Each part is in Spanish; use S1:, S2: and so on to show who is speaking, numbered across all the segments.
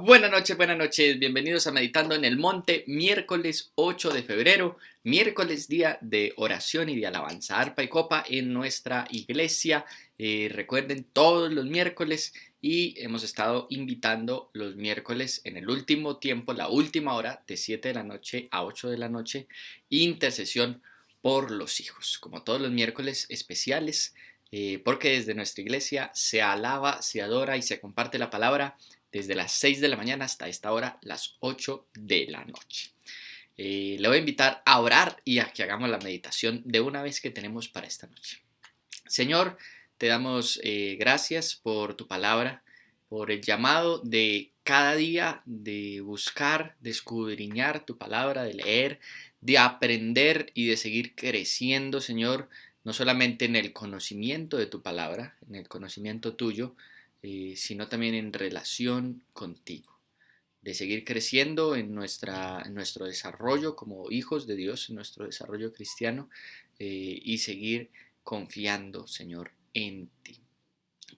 S1: Buenas noches, bienvenidos a Meditando en el Monte, miércoles 8 de febrero, miércoles día de oración y de alabanza, arpa y copa en nuestra iglesia. Recuerden, todos los miércoles y hemos estado invitando los miércoles en el último tiempo, la última hora, de 7 de la noche a 8 de la noche, intercesión por los hijos, como todos los miércoles especiales, porque desde nuestra iglesia se alaba, se adora y se comparte la palabra desde las 6 de la mañana hasta esta hora, las 8 de la noche. Le voy a invitar a orar y a que hagamos la meditación de una vez que tenemos para esta noche. Señor, te damos gracias por tu palabra, por el llamado de cada día de buscar, de escudriñar tu palabra, de leer, de aprender y de seguir creciendo, Señor, no solamente en el conocimiento de tu palabra, en el conocimiento tuyo, sino también en relación contigo, de seguir creciendo en nuestro desarrollo como hijos de Dios, en nuestro desarrollo cristiano, y seguir confiando, Señor, en ti.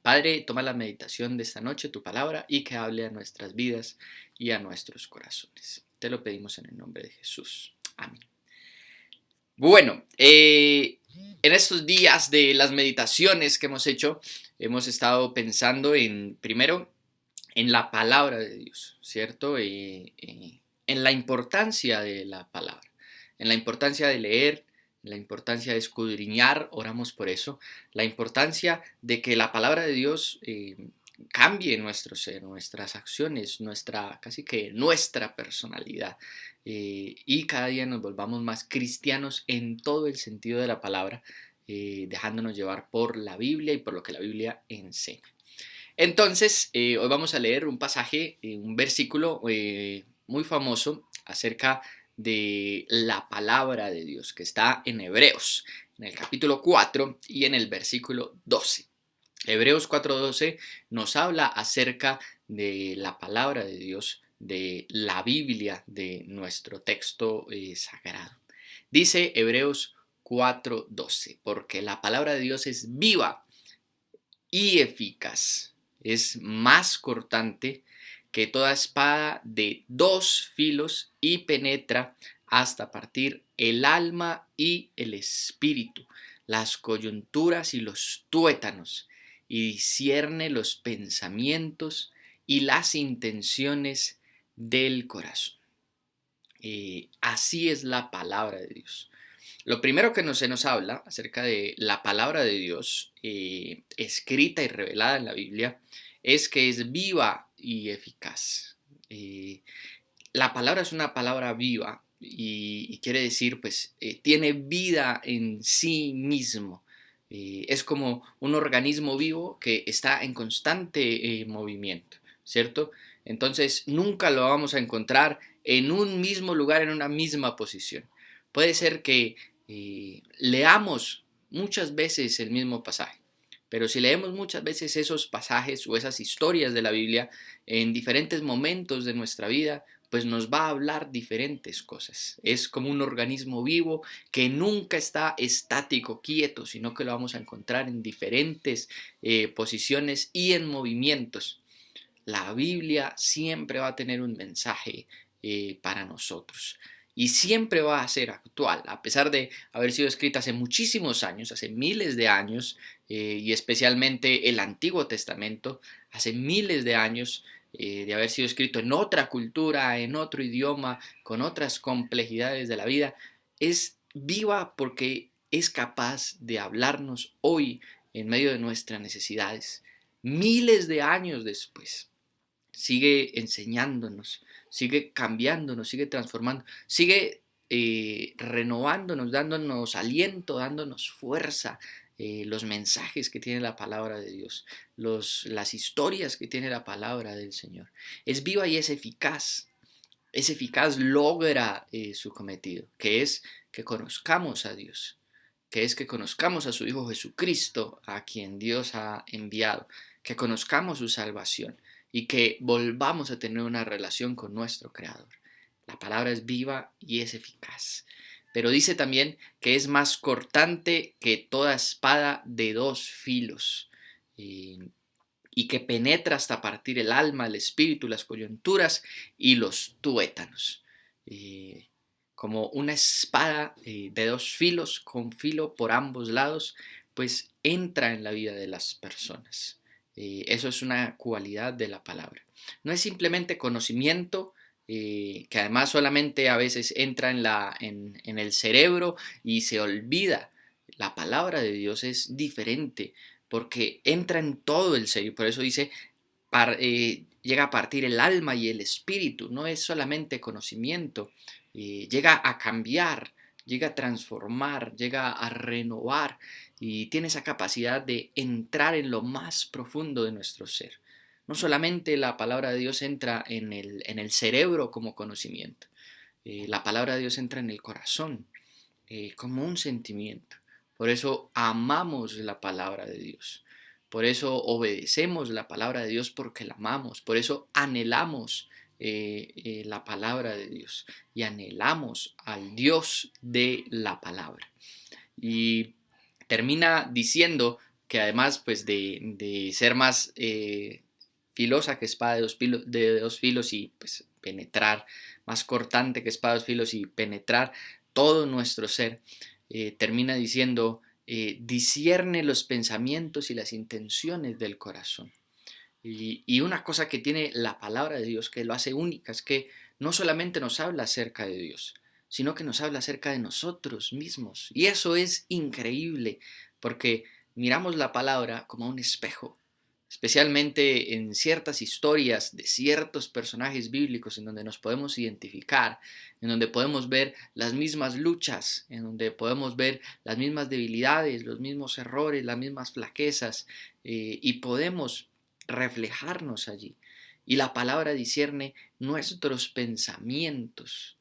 S1: Padre, toma la meditación de esta noche, tu palabra, y que hable a nuestras vidas y a nuestros corazones. Te lo pedimos en el nombre de Jesús. Amén. Bueno, en estos días de las meditaciones que hemos hecho, hemos estado pensando primero, en la palabra de Dios, ¿cierto? En la importancia de la palabra, en la importancia de leer, en la importancia de escudriñar, oramos por eso, la importancia de que la palabra de Dios cambie nuestro ser, nuestras acciones, casi que nuestra personalidad, y cada día nos volvamos más cristianos en todo el sentido de la palabra, dejándonos llevar por la Biblia y por lo que la Biblia enseña. Entonces, hoy vamos a leer un pasaje, un versículo muy famoso acerca de la palabra de Dios, que está en Hebreos, en el capítulo 4 y en el versículo 12. Hebreos 4:12 nos habla acerca de la palabra de Dios, de la Biblia, de nuestro texto sagrado. Dice Hebreos 4:12, porque la palabra de Dios es viva y eficaz, es más cortante que toda espada de dos filos y penetra hasta partir el alma y el espíritu, las coyunturas y los tuétanos, y discierne los pensamientos y las intenciones del corazón. Así es la palabra de Dios. Lo primero que se nos habla acerca de la palabra de Dios, escrita y revelada en la Biblia, es que es viva y eficaz. La palabra es una palabra viva y quiere decir, pues, tiene vida en sí mismo. Es como un organismo vivo que está en constante movimiento, ¿cierto? Entonces, nunca lo vamos a encontrar en un mismo lugar, en una misma posición. Puede ser que leamos muchas veces el mismo pasaje, pero si leemos muchas veces esos pasajes o esas historias de la Biblia en diferentes momentos de nuestra vida, pues nos va a hablar diferentes cosas. Es como un organismo vivo que nunca está estático, quieto, sino que lo vamos a encontrar en diferentes posiciones y en movimientos. La Biblia siempre va a tener un mensaje para nosotros y siempre va a ser actual, a pesar de haber sido escrita hace muchísimos años, hace miles de años, y especialmente el Antiguo Testamento, hace miles de años, de haber sido escrito en otra cultura, en otro idioma, con otras complejidades de la vida, es viva porque es capaz de hablarnos hoy en medio de nuestras necesidades, miles de años después. Sigue enseñándonos, sigue cambiándonos, sigue transformando, sigue renovándonos, dándonos aliento, dándonos fuerza, los mensajes que tiene la palabra de Dios, las historias que tiene la palabra del Señor. Es viva y es eficaz, logra su cometido, que es que conozcamos a Dios, que es que conozcamos a su Hijo Jesucristo, a quien Dios ha enviado, que conozcamos su salvación y que volvamos a tener una relación con nuestro Creador. La palabra es viva y es eficaz. Pero dice también que es más cortante que toda espada de dos filos. y que penetra hasta partir el alma, el espíritu, las coyunturas y los tuétanos. Como una espada de dos filos, con filo por ambos lados, pues entra en la vida de las personas. Eso es una cualidad de la palabra. No es simplemente conocimiento, que además solamente a veces entra en el cerebro y se olvida. La palabra de Dios es diferente porque entra en todo el ser y por eso dice, llega a partir el alma y el espíritu, no es solamente conocimiento, llega a cambiar, llega a transformar, llega a renovar y tiene esa capacidad de entrar en lo más profundo de nuestro ser. No solamente la palabra de Dios entra en el cerebro como conocimiento, la palabra de Dios entra en el corazón como un sentimiento. Por eso amamos la palabra de Dios. Por eso obedecemos la palabra de Dios porque la amamos. Por eso anhelamos la palabra de Dios y anhelamos al Dios de la palabra. Y termina diciendo que además pues de ser más filosa que espada de dos filos y pues penetrar, más cortante que espada de dos filos y penetrar todo nuestro ser, termina diciendo, discierne los pensamientos y las intenciones del corazón. Y una cosa que tiene la palabra de Dios que lo hace única es que no solamente nos habla acerca de Dios, sino que nos habla acerca de nosotros mismos. Y eso es increíble, porque miramos la palabra como un espejo, especialmente en ciertas historias de ciertos personajes bíblicos en donde nos podemos identificar, en donde podemos ver las mismas luchas, en donde podemos ver las mismas debilidades, los mismos errores, las mismas flaquezas, y podemos reflejarnos allí. Y la palabra discierne nuestros pensamientos.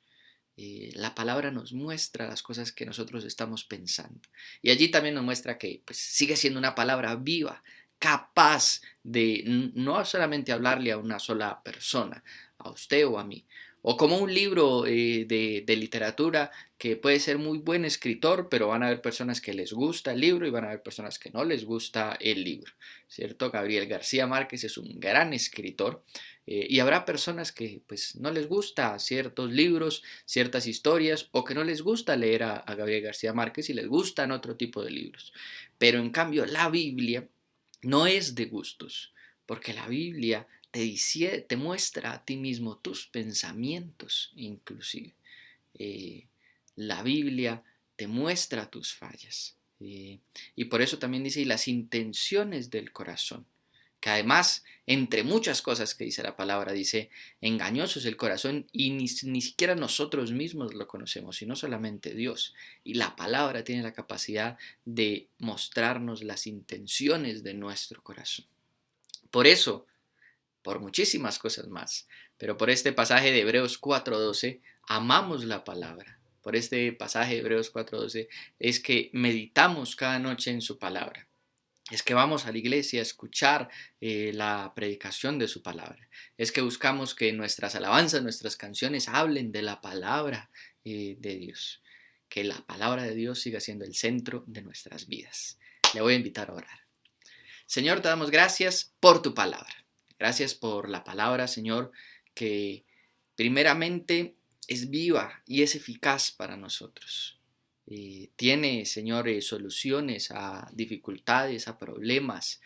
S1: La palabra nos muestra las cosas que nosotros estamos pensando. Y allí también nos muestra que pues, sigue siendo una palabra viva, capaz de no solamente hablarle a una sola persona, a usted o a mí, o como un libro de literatura que puede ser muy buen escritor, pero van a haber personas que les gusta el libro y van a haber personas que no les gusta el libro, ¿cierto? Gabriel García Márquez es un gran escritor y habrá personas que pues no les gusta ciertos libros, ciertas historias o que no les gusta leer a Gabriel García Márquez y les gustan otro tipo de libros. Pero en cambio la Biblia no es de gustos, porque la Biblia te muestra a ti mismo tus pensamientos inclusive. La Biblia te muestra tus fallas. Y por eso también dice, y las intenciones del corazón, que además, entre muchas cosas que dice la palabra, dice, engañoso es el corazón y ni siquiera nosotros mismos lo conocemos, sino solamente Dios. Y la palabra tiene la capacidad de mostrarnos las intenciones de nuestro corazón. Por eso, por muchísimas cosas más, pero por este pasaje de Hebreos 4:12, amamos la palabra. Por este pasaje de Hebreos 4:12 es que meditamos cada noche en su palabra. Es que vamos a la iglesia a escuchar la predicación de su palabra. Es que buscamos que nuestras alabanzas, nuestras canciones hablen de la palabra de Dios. Que la palabra de Dios siga siendo el centro de nuestras vidas. Le voy a invitar a orar. Señor, te damos gracias por tu palabra. Gracias por la palabra, Señor, que primeramente es viva y es eficaz para nosotros. Tiene, Señor, soluciones a dificultades, a problemas.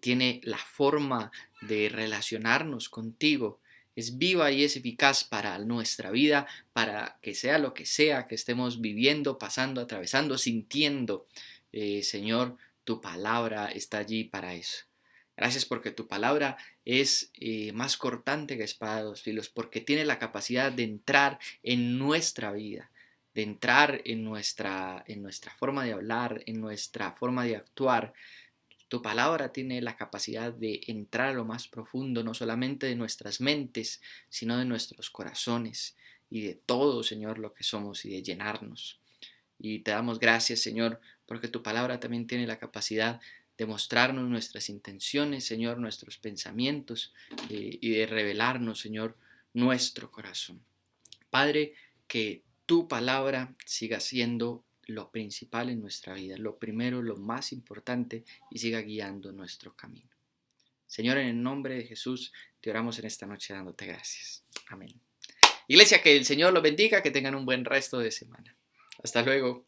S1: Tiene la forma de relacionarnos contigo. Es viva y es eficaz para nuestra vida, para que sea lo que sea que estemos viviendo, pasando, atravesando, sintiendo. Señor, tu palabra está allí para eso. Gracias porque tu palabra es más cortante que espada de dos filos, porque tiene la capacidad de entrar en nuestra vida, de entrar en nuestra forma de hablar, en nuestra forma de actuar. Tu palabra tiene la capacidad de entrar a lo más profundo, no solamente de nuestras mentes, sino de nuestros corazones y de todo, Señor, lo que somos y de llenarnos. Y te damos gracias, Señor, porque tu palabra también tiene la capacidad de mostrarnos nuestras intenciones, Señor, nuestros pensamientos y de revelarnos, Señor, nuestro corazón. Padre, que tu palabra siga siendo lo principal en nuestra vida, lo primero, lo más importante y siga guiando nuestro camino. Señor, en el nombre de Jesús, te oramos en esta noche dándote gracias. Amén. Iglesia, que el Señor los bendiga, que tengan un buen resto de semana. Hasta luego.